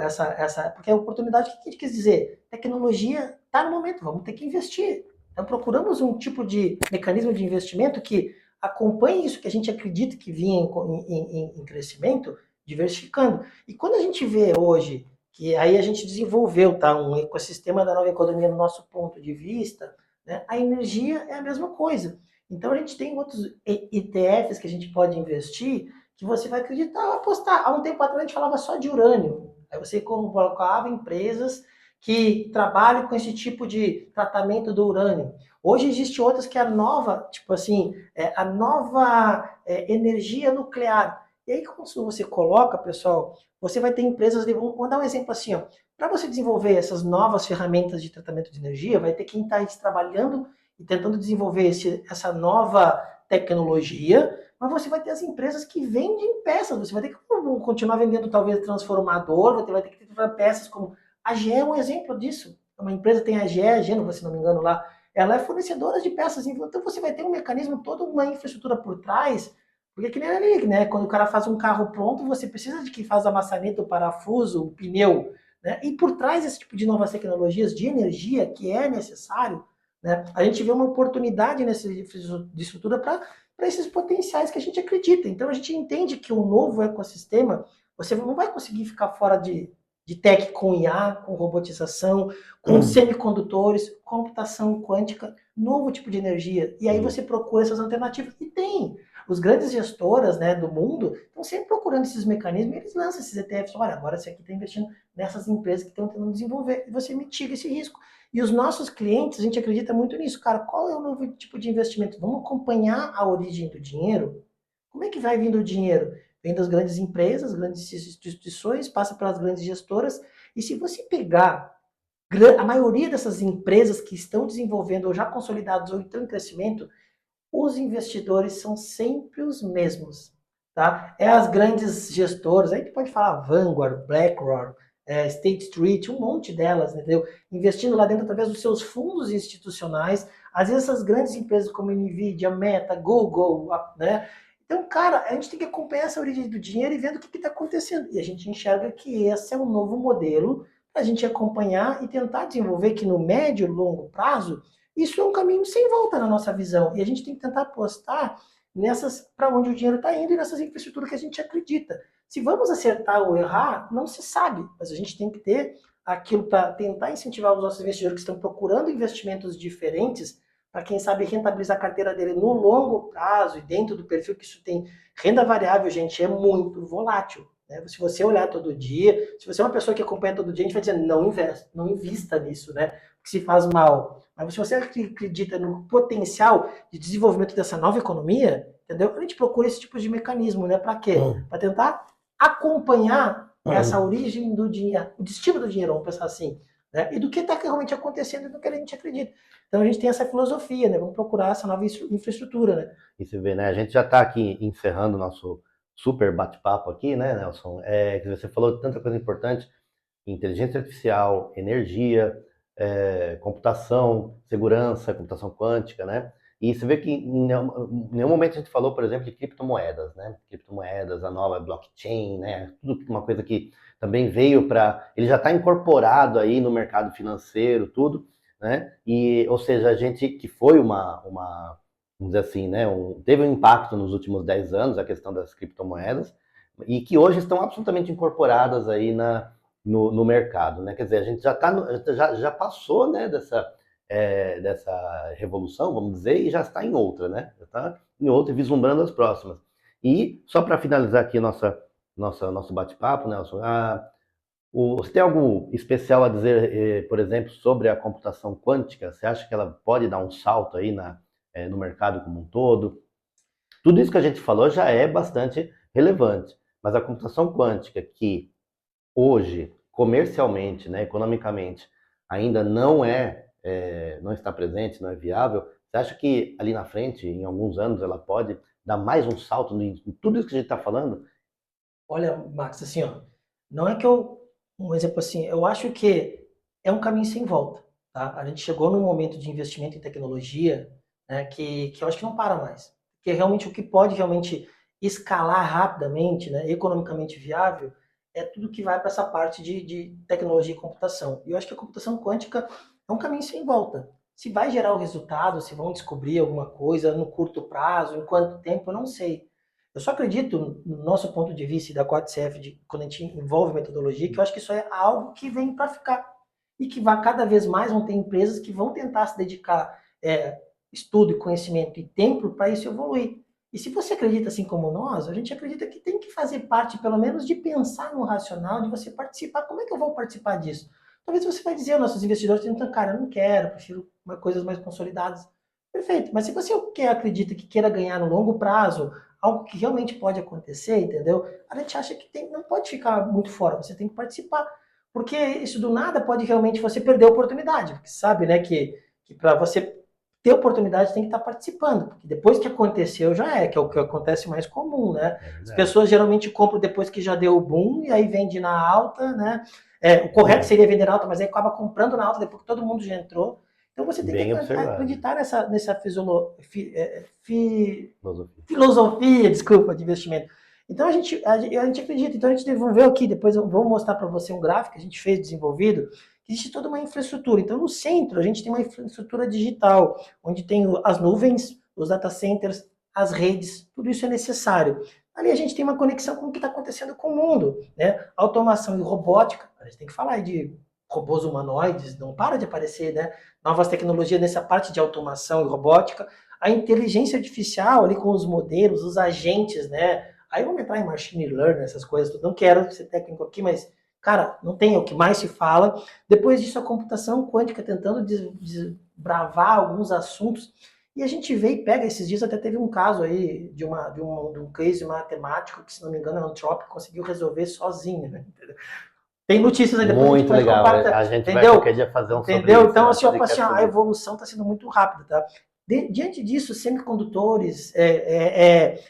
porque a oportunidade, o que a gente quis dizer? Tecnologia está no momento, vamos ter que investir. Então procuramos um tipo de mecanismo de investimento que acompanhe isso que a gente acredita que vinha em crescimento, diversificando. E quando a gente vê hoje, que aí a gente desenvolveu um ecossistema da nova economia no nosso ponto de vista, né, a energia é a mesma coisa. Então a gente tem outros ETFs que a gente pode investir que você vai acreditar, apostar. Há um tempo atrás a gente falava só de urânio. Aí você colocava empresas que trabalham com esse tipo de tratamento do urânio. Hoje existe outras que é a nova, tipo assim, a nova energia nuclear. E aí quando você coloca, pessoal, você vai ter empresas, vamos dar um exemplo assim, ó, para você desenvolver essas novas ferramentas de tratamento de energia, vai ter quem está trabalhando e tentando desenvolver essa nova tecnologia, mas você vai ter as empresas que vendem peças, você vai ter que continuar vendendo talvez transformador, você vai ter que ter peças como a GE é um exemplo disso. Uma empresa tem a Geno, se não me engano lá, ela é fornecedora de peças, então você vai ter um mecanismo, toda uma infraestrutura por trás, porque que nem ali, né? Quando o cara faz um carro pronto, você precisa de quem faz a maçaneta, o parafuso, o pneu, né? E por trás desse tipo de novas tecnologias de energia que é necessário, né? A gente vê uma oportunidade nessa de estrutura para esses potenciais que a gente acredita. Então a gente entende que um novo ecossistema, você não vai conseguir ficar fora de tech com IA, com robotização, com semicondutores, computação quântica, novo tipo de energia. E aí você procura essas alternativas. E tem. Os grandes gestoras, né, do mundo estão sempre procurando esses mecanismos e eles lançam esses ETFs. Olha, agora você aqui está investindo nessas empresas que estão tentando desenvolver. E você mitiga esse risco. E os nossos clientes, a gente acredita muito nisso. Cara, qual é o novo tipo de investimento? Vamos acompanhar a origem do dinheiro? Como é que vai vindo o dinheiro? Vem das grandes empresas, grandes instituições, passa pelas grandes gestoras. E se você pegar a maioria dessas empresas que estão desenvolvendo ou já consolidadas ou estão em crescimento, os investidores são sempre os mesmos. Tá? É as grandes gestoras, aí a gente pode falar Vanguard, BlackRock, State Street, um monte delas, entendeu? Investindo lá dentro através dos seus fundos institucionais, às vezes essas grandes empresas como Nvidia, Meta, Google, né? Então, cara, a gente tem que acompanhar essa origem do dinheiro e vendo o que está acontecendo. E a gente enxerga que esse é um novo modelo para a gente acompanhar e tentar desenvolver que no médio e longo prazo isso é um caminho sem volta na nossa visão. E a gente tem que tentar apostar nessas para onde o dinheiro está indo e nessas infraestruturas que a gente acredita. Se vamos acertar ou errar, não se sabe, mas a gente tem que ter aquilo para tentar incentivar os nossos investidores que estão procurando investimentos diferentes para quem sabe rentabilizar a carteira dele no longo prazo e dentro do perfil que isso tem. Renda variável, gente, é muito volátil. Né? Se você olhar todo dia, se você é uma pessoa que acompanha todo dia, a gente vai dizer não investe, não invista nisso, né? Que se faz mal. Mas se você acredita no potencial de desenvolvimento dessa nova economia, entendeu? A gente procura esse tipo de mecanismo, né? Para quê? Para tentar acompanhar essa origem do dinheiro, o destino do dinheiro, vamos pensar assim, né? E do que está realmente acontecendo e do que a gente acredita. Então a gente tem essa filosofia, né? Vamos procurar essa nova infraestrutura, né? E você vê, né? A gente já está aqui encerrando o nosso super bate-papo aqui, né, Nelson? Que você falou de tanta coisa importante. inteligência artificial, energia, computação, segurança, computação quântica, né? E você vê que em nenhum momento a gente falou, por exemplo, de criptomoedas, né? Criptomoedas, a nova blockchain, né? Tudo uma coisa que também veio para... Ele já está incorporado aí no mercado financeiro, tudo, né? E, ou seja, a gente que foi vamos dizer assim, né? Teve um impacto nos últimos 10 anos, a questão das criptomoedas, e que hoje estão absolutamente incorporadas aí no mercado, né? Quer dizer, a gente já passou, né, dessa revolução, vamos dizer, e já está em outra, né? Já está em outra e vislumbrando as próximas. E só para finalizar aqui nosso bate-papo, Nelson, você tem algo especial a dizer, por exemplo, sobre a computação quântica? Você acha que ela pode dar um salto aí no mercado como um todo? Tudo isso que a gente falou já é bastante relevante, mas a computação quântica que hoje, comercialmente, né, economicamente, ainda não está presente, não é viável, você acha que ali na frente, em alguns anos, ela pode dar mais um salto em tudo isso que a gente está falando? Olha, Max, assim, ó, não é que eu, um exemplo assim, eu acho que é um caminho sem volta, tá? A gente chegou num momento de investimento em tecnologia, né, que eu acho que não para mais. Porque realmente o que pode realmente escalar rapidamente, né, economicamente viável, é tudo que vai para essa parte de tecnologia e computação. E eu acho que a computação quântica é um caminho sem volta. Se vai gerar o resultado, se vão descobrir alguma coisa no curto prazo, em quanto tempo, eu não sei. Eu só acredito, no nosso ponto de vista e da 4CF, quando a gente envolve metodologia, que eu acho que isso é algo que vem para ficar. E que vai cada vez mais vão ter empresas que vão tentar se dedicar estudo, conhecimento e tempo para isso evoluir. E se você acredita assim como nós, a gente acredita que tem que fazer parte, pelo menos, de pensar no racional, de você participar. Como é que eu vou participar disso? Talvez você vai dizer aos nossos investidores, então, cara, eu não quero, prefiro coisas mais consolidadas. Perfeito, mas se você acredita que queira ganhar no longo prazo, algo que realmente pode acontecer, entendeu? A gente acha que não pode ficar muito fora, você tem que participar. Porque isso do nada pode realmente você perder a oportunidade. Porque sabe, né, que para você ter oportunidade tem que estar participando. Porque depois que aconteceu já que é o que acontece mais comum, né? As pessoas geralmente compram depois que já deu o boom e aí vende na alta, né? O correto seria vender na alta, mas aí acaba comprando na alta depois que todo mundo já entrou. Então você tem que acreditar nessa filosofia, desculpa, de investimento. Então a gente acredita, então a gente desenvolveu aqui, depois eu vou mostrar para você um gráfico que a gente fez desenvolvido, que existe toda uma infraestrutura. Então no centro a gente tem uma infraestrutura digital, onde tem as nuvens, os data centers, as redes, tudo isso é necessário. Ali a gente tem uma conexão com o que está acontecendo com o mundo, né? Automação e robótica, a gente tem que falar de robôs humanoides, não para de aparecer, né? Novas tecnologias nessa parte de automação e robótica, a inteligência artificial ali com os modelos, os agentes, né? Aí vamos entrar em machine learning, essas coisas, não quero ser técnico aqui, mas, cara, não tem o que mais se fala. Depois disso, a computação quântica tentando desbravar alguns assuntos. E a gente vê e pega, esses dias até teve um caso aí de um case matemático que, se não me engano, a Anthropic conseguiu resolver sozinho, né? Tem notícias aí depois muito a gente legal. compartilhar. A gente entendeu? vai qualquer dia fazer um Entendeu? sobre isso. Então, assim, a evolução está sendo muito rápida, tá? Diante disso, semicondutores,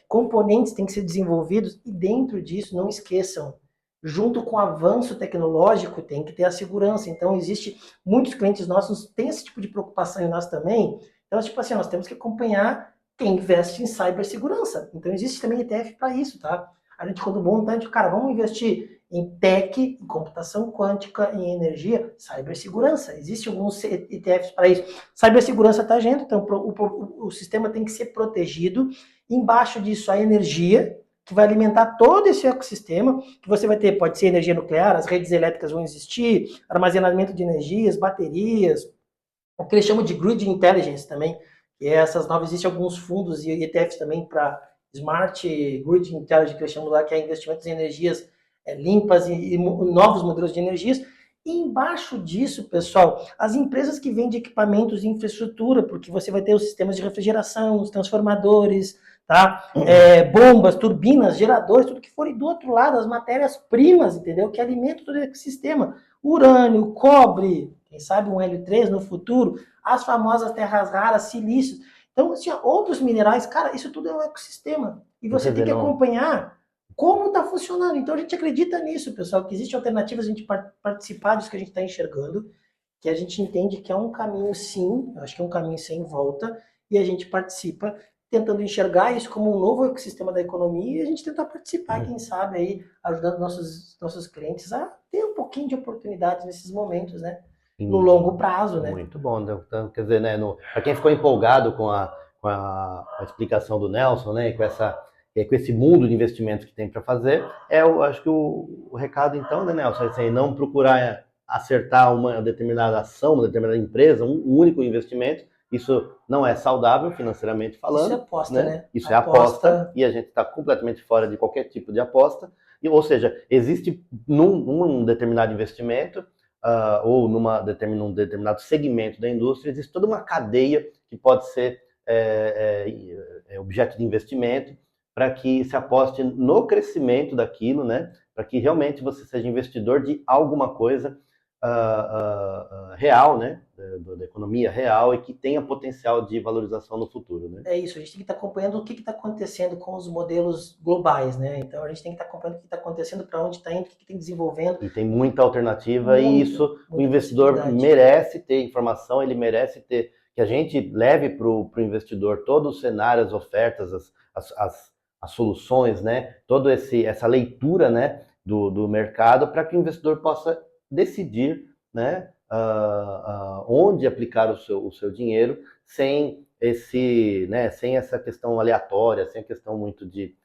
componentes têm que ser desenvolvidos e dentro disso, não esqueçam, junto com o avanço tecnológico, tem que ter a segurança. Então, existe muitos clientes nossos têm esse tipo de preocupação e nós também. Então, tipo assim, nós temos que acompanhar quem investe em cibersegurança. Então, existe também ETF para isso, tá? A gente, quando monta, a gente, cara, vamos investir em tech, em computação quântica, em energia, cibersegurança. Existem alguns ETFs para isso. Cibersegurança está agindo, então o sistema tem que ser protegido. Embaixo disso, a energia, que vai alimentar todo esse ecossistema, que você vai ter, pode ser energia nuclear, as redes elétricas vão existir, armazenamento de energias, baterias, o que eles chamam de grid intelligence também, que é essas novas, existem alguns fundos e ETFs também para smart grid intelligence, que eles chamam lá, que é investimentos em energias limpas e novos modelos de energias. E embaixo disso, pessoal, as empresas que vendem equipamentos e infraestrutura, porque você vai ter os sistemas de refrigeração, os transformadores, tá? Bombas, turbinas, geradores, tudo que for. E do outro lado, as matérias-primas, entendeu? Que alimentam todo o ecossistema. Urânio, cobre, quem sabe um Hélio-3 no futuro, as famosas terras raras, silícios. Então, assim, outros minerais, cara, isso tudo é um ecossistema. E você tem que acompanhar como está funcionando. Então a gente acredita nisso, pessoal, que existem alternativas a gente participar disso que a gente está enxergando, que a gente entende que é um caminho sim, acho que é um caminho sem volta, e a gente participa tentando enxergar isso como um novo ecossistema da economia e a gente tentar participar, quem sabe, aí, ajudando nossos clientes a ter um pouquinho de oportunidade nesses momentos, né? No longo prazo, né? Muito bom. Então, quer dizer, né, para quem ficou empolgado com a explicação do Nelson, né, com esse mundo de investimentos que tem para fazer, eu acho que o recado, então, né, Nelson, é assim, não procurar acertar uma determinada ação, uma determinada empresa, um único investimento. Isso não é saudável financeiramente falando. Isso é aposta, né? Isso é aposta, e a gente está completamente fora de qualquer tipo de aposta. Ou seja, existe num determinado investimento ou num determinado segmento da indústria, existe toda uma cadeia que pode ser objeto de investimento para que se aposte no crescimento daquilo, né? Para que realmente você seja investidor de alguma coisa real, né? Da economia real e que tenha potencial de valorização no futuro, né? É isso, a gente tem que estar acompanhando o que está acontecendo com os modelos globais, né? Então a gente tem que estar acompanhando o que está acontecendo, para onde está indo, o que tem desenvolvendo. E tem muita alternativa e isso o investidor merece ter informação, ele merece ter, que a gente leve para o investidor todo o cenário, as ofertas, as soluções, né? Toda essa leitura, né? do mercado para que o investidor possa decidir, né? Onde aplicar o seu dinheiro sem sem essa questão aleatória, sem a questão muito de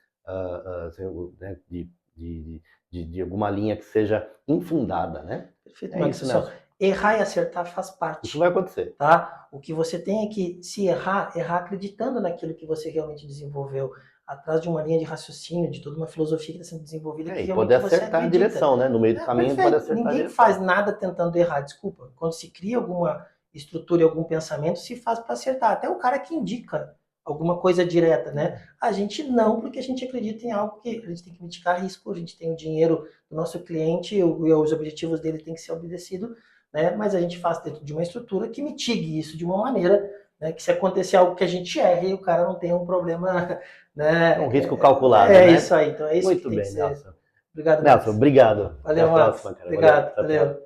alguma linha que seja infundada, né? Perfeito, Max. Isso, Nelson. Errar e acertar faz parte. Isso vai acontecer. Tá? O que você tem é que, se errar acreditando naquilo que você realmente desenvolveu, atrás de uma linha de raciocínio, de toda uma filosofia que está sendo desenvolvida. Que e poder acertar a direção, né? No meio do caminho perfeito. Pode acertar Ninguém faz nada tentando errar, desculpa. Quando se cria alguma estrutura e algum pensamento, se faz para acertar. Até o cara que indica alguma coisa direta, né? A gente não, porque a gente acredita em algo que a gente tem que mitigar risco, a gente tem o dinheiro do nosso cliente e os objetivos dele têm que ser obedecidos, né? Mas a gente faz dentro de uma estrutura que mitigue isso de uma maneira, né, que se acontecer algo que a gente erre, o cara não tenha um problema, né? Um risco calculado, né? Isso aí, então é isso. Muito bem, Nelson. Obrigado, Nelson, obrigado. Valeu, Max. Obrigado, valeu.